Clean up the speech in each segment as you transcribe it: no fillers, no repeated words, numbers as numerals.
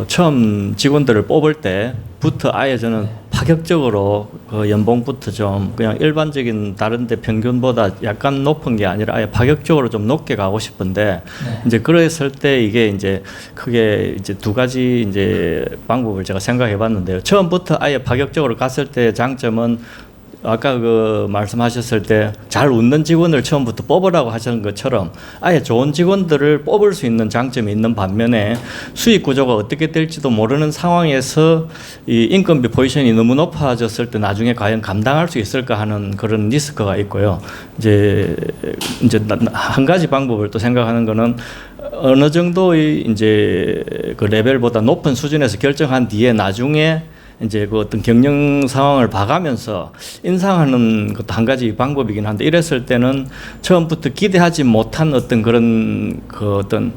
처음 직원들을 뽑을 때부터 아예 저는 네. 파격적으로 그 연봉부터 좀 그냥 일반적인 다른데 평균보다 약간 높은 게 아니라 아예 파격적으로 좀 높게 가고 싶은데 네. 이제 그랬을 때 이게 이제 크게 이제 두 가지 이제 방법을 제가 생각해 봤는데요. 처음부터 아예 파격적으로 갔을 때 장점은 아까 그 말씀하셨을 때 잘 웃는 직원을 처음부터 뽑으라고 하시는 것처럼 아예 좋은 직원들을 뽑을 수 있는 장점이 있는 반면에 수익 구조가 어떻게 될지도 모르는 상황에서 이 인건비 포지션이 너무 높아졌을 때 나중에 과연 감당할 수 있을까 하는 그런 리스크가 있고요. 이제 한 가지 방법을 또 생각하는 거는 어느 정도의 이제 그 레벨보다 높은 수준에서 결정한 뒤에 나중에 이제 그 어떤 경영 상황을 봐가면서 인상하는 것도 한 가지 방법이긴 한데 이랬을 때는 처음부터 기대하지 못한 어떤 그런 그 어떤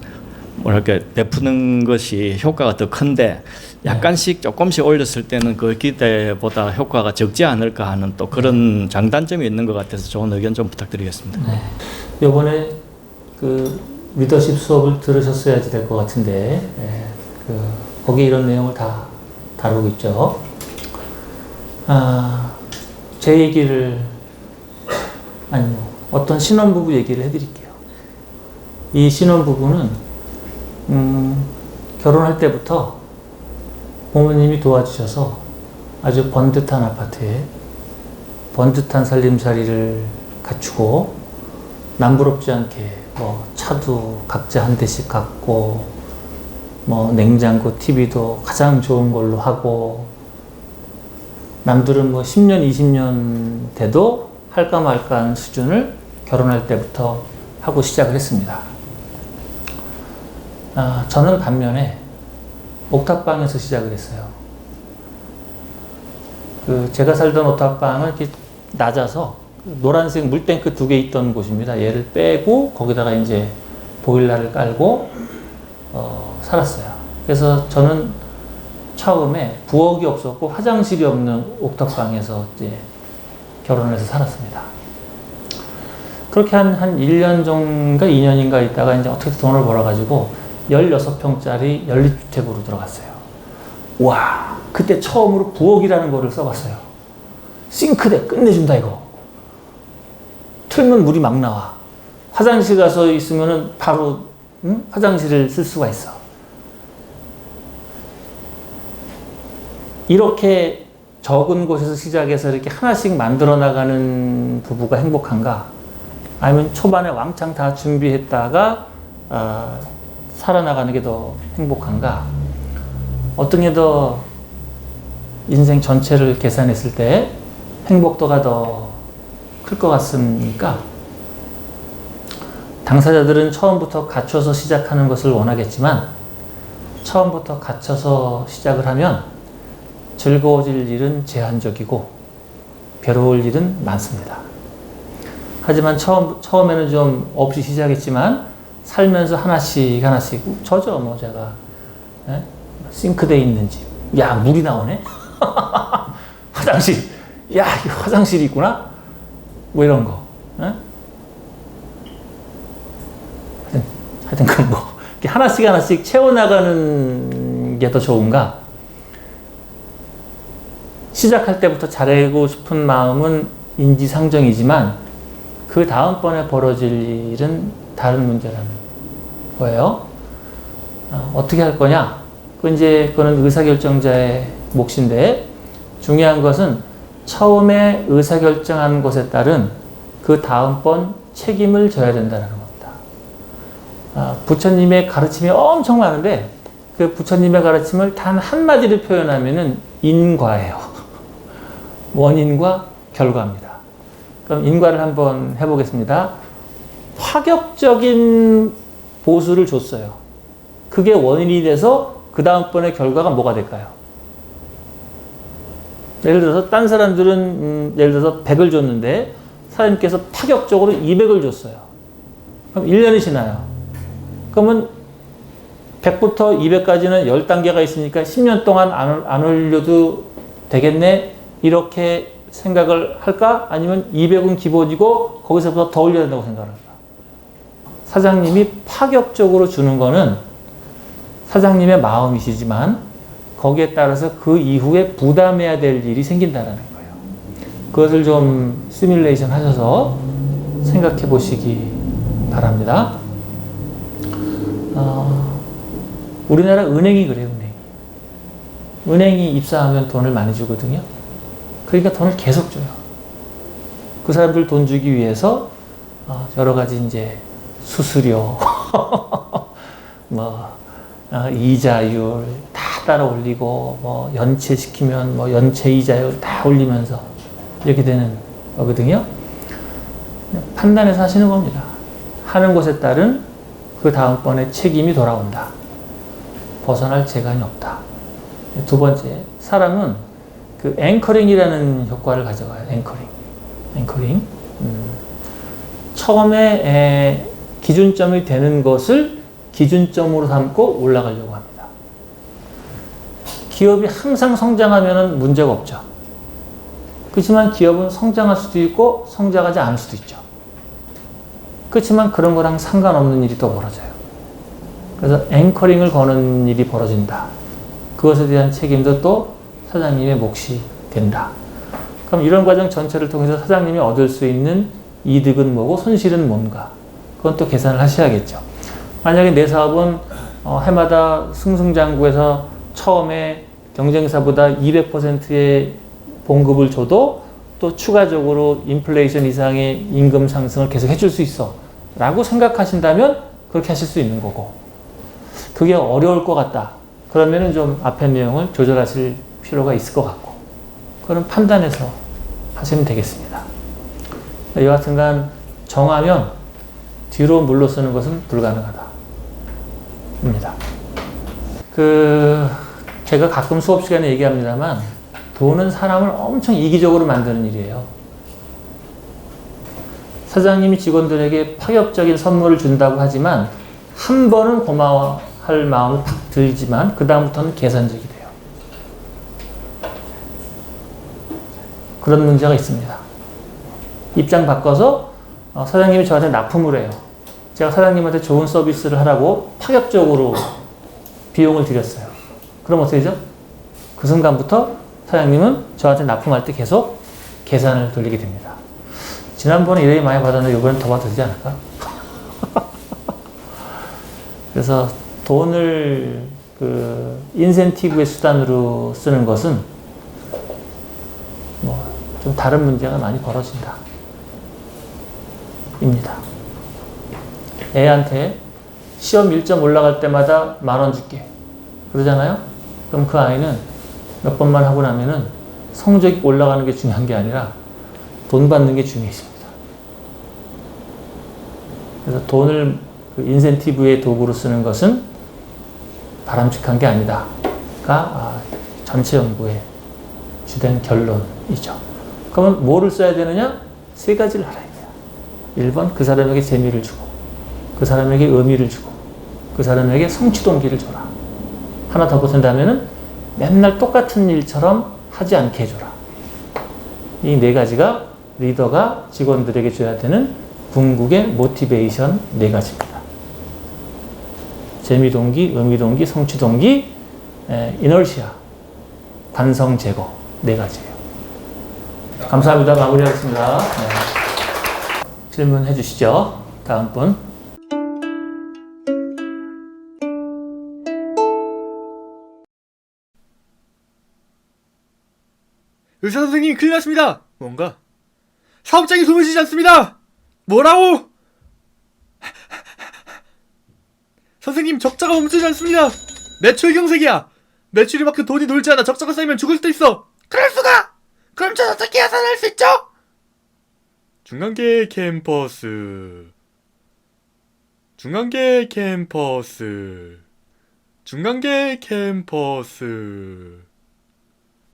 뭐랄까 베푸는 것이 효과가 더 큰데 약간씩 조금씩 올렸을 때는 그 기대보다 효과가 적지 않을까 하는 또 그런 장단점이 있는 것 같아서 좋은 의견 좀 부탁드리겠습니다. 네. 이번에 그 리더십 수업을 들으셨어야지 될 것 같은데 거기 이런 내용을 다 다루고 있죠. 제 얘기를 어떤 신혼부부 얘기를 해드릴게요. 이 신혼부부는 결혼할 때부터 부모님이 도와주셔서 아주 번듯한 아파트에 번듯한 살림살이를 갖추고 남부럽지 않게 뭐 차도 각자 한 대씩 갖고 뭐 냉장고, TV도 가장 좋은 걸로 하고 남들은 뭐 10년, 20년 돼도 할까 말까한 수준을 결혼할 때부터 하고 시작을 했습니다. 저는 반면에 옥탑방에서 시작을 했어요. 제가 살던 옥탑방은 이렇게 낮아서 노란색 물탱크 2개 있던 곳입니다. 얘를 빼고 거기다가 이제 보일러를 깔고 살았어요. 그래서 저는 처음에 부엌이 없었고 화장실이 없는 옥탑방에서 이제 결혼을 해서 살았습니다. 그렇게 한 1년 정도인가 2년인가 있다가 이제 어떻게 돈을 벌어가지고 16평짜리 연립주택으로 들어갔어요. 와, 그때 처음으로 부엌이라는 거를 써봤어요. 싱크대 끝내준다 이거. 틀면 물이 막 나와. 화장실 가서 있으면은 바로 화장실을 쓸 수가 있어. 이렇게 적은 곳에서 시작해서 이렇게 하나씩 만들어 나가는 부부가 행복한가? 아니면 초반에 왕창 다 준비했다가 살아나가는 게 더 행복한가? 어떤 게 더 인생 전체를 계산했을 때 행복도가 더 클 것 같습니까? 당사자들은 처음부터 갖춰서 시작하는 것을 원하겠지만 처음부터 갖춰서 시작을 하면 즐거워질 일은 제한적이고 괴로울 일은 많습니다. 하지만 처음에는 좀 없이 시작했지만 살면서 하나씩 저죠 뭐 제가 싱크대에 있는 집, 야 물이 나오네. 화장실, 야 화장실이 있구나. 뭐 이런 거. 하여튼 그 뭐 하나씩 채워나가는 게 더 좋은가? 시작할 때부터 잘하고 싶은 마음은 인지상정이지만 그 다음번에 벌어질 일은 다른 문제라는 거예요. 어떻게 할 거냐? 그거는 의사결정자의 몫인데 중요한 것은 처음에 의사결정한 것에 따른 그 다음번 책임을 져야 된다는 겁니다. 부처님의 가르침이 엄청 많은데 그 부처님의 가르침을 단 한마디로 표현하면은 인과예요. 원인과 결과입니다. 그럼 인과를 한번 해보겠습니다. 파격적인 보수를 줬어요. 그게 원인이 돼서 그 다음번에 결과가 뭐가 될까요? 예를 들어서 딴 사람들은 예를 들어서 100을 줬는데 사장님께서 파격적으로 200을 줬어요. 그럼 1년이 지나요. 그러면 100부터 200까지는 10단계가 있으니까 10년 동안 안 올려도 되겠네? 이렇게 생각을 할까? 아니면 200은 기본이고 거기서부터 더 올려야 된다고 생각할까? 사장님이 파격적으로 주는 거는 사장님의 마음이시지만 거기에 따라서 그 이후에 부담해야 될 일이 생긴다는 거예요. 그것을 좀 시뮬레이션 하셔서 생각해 보시기 바랍니다. 우리나라 은행이 그래요, 은행이 입사하면 돈을 많이 주거든요. 그러니까 돈을 계속 줘요. 그 사람들 돈 주기 위해서 여러 가지 이제 수수료, 이자율 다 따라 올리고, 연체시키면 연체 이자율 다 올리면서 이렇게 되는 거거든요. 판단해서 하시는 겁니다. 하는 것에 따른 그 다음번에 책임이 돌아온다. 벗어날 재간이 없다. 두 번째, 사람은 그 앵커링이라는 효과를 가져가요. 앵커링. 처음에 기준점이 되는 것을 기준점으로 삼고 올라가려고 합니다. 기업이 항상 성장하면 문제가 없죠. 그렇지만 기업은 성장할 수도 있고 성장하지 않을 수도 있죠. 그렇지만 그런 거랑 상관없는 일이 또 벌어져요. 그래서 앵커링을 거는 일이 벌어진다. 그것에 대한 책임도 또 사장님의 몫이 된다. 그럼 이런 과정 전체를 통해서 사장님이 얻을 수 있는 이득은 뭐고 손실은 뭔가? 그건 또 계산을 하셔야겠죠. 만약에 내 사업은 해마다 승승장구해서 처음에 경쟁사보다 200%의 봉급을 줘도 또 추가적으로 인플레이션 이상의 임금 상승을 계속 해줄 수 있어 라고 생각하신다면 그렇게 하실 수 있는 거고, 그게 어려울 것 같다 그러면은 좀 앞에 내용을 조절하실 필요가 있을 것 같고, 그런 판단해서 하시면 되겠습니다. 여하튼간 정하면 뒤로 물러서는 것은 불가능하다 입니다. 제가 가끔 수업 시간에 얘기합니다만, 돈은 사람을 엄청 이기적으로 만드는 일이에요. 사장님이 직원들에게 파격적인 선물을 준다고 하지만 한 번은 고마워할 마음이 팍 들지만 그 다음부터는 계산적이 돼요. 그런 문제가 있습니다. 입장 바꿔서 사장님이 저한테 납품을 해요. 제가 사장님한테 좋은 서비스를 하라고 파격적으로 비용을 드렸어요. 그럼 어떻게 되죠? 그 순간부터 사장님은 저한테 납품할 때 계속 계산을 돌리게 됩니다. 지난번에 이래 많이 받았는데 이번엔 더 받아도 되지 않을까? 그래서 돈을 인센티브의 수단으로 쓰는 것은 좀 다른 문제가 많이 벌어진다 입니다. 애한테 시험 1점 올라갈 때마다 10,000원 줄게 그러잖아요? 그럼 그 아이는 몇 번만 하고 나면은 성적이 올라가는 게 중요한 게 아니라 돈 받는 게 중요해집니다. 그래서 돈을 인센티브의 도구로 쓰는 것은 바람직한 게 아니다가 전체 연구의 주된 결론이죠. 그러면 뭐를 써야 되느냐? 3가지를 알아야 돼요. 1번, 그 사람에게 재미를 주고, 그 사람에게 의미를 주고, 그 사람에게 성취 동기를 줘라. 하나 더 보탠다면은 맨날 똑같은 일처럼 하지 않게 해줘라. 이 4가지가 리더가 직원들에게 줘야 되는 궁극의 모티베이션 4가지입니다. 재미 동기, 의미 동기, 성취 동기, 이너시아, 관성 제거 4가지예요. 감사합니다. 마무리하겠습니다. 네. 질문해 주시죠. 다음 분. 의사 선생님, 큰일 났습니다. 뭔가? 사업장이 숨을 쉬지 않습니다. 뭐라고? 선생님, 적자가 멈추지 않습니다. 매출 경색이야. 매출이 만큼 돈이 놀지 않아. 적자가 쌓이면 죽을 수도 있어. 그럴 수가? 그럼 전 어떻게 야산할 수 있죠? 중간계 캠퍼스. 중간계 캠퍼스. 중간계 캠퍼스.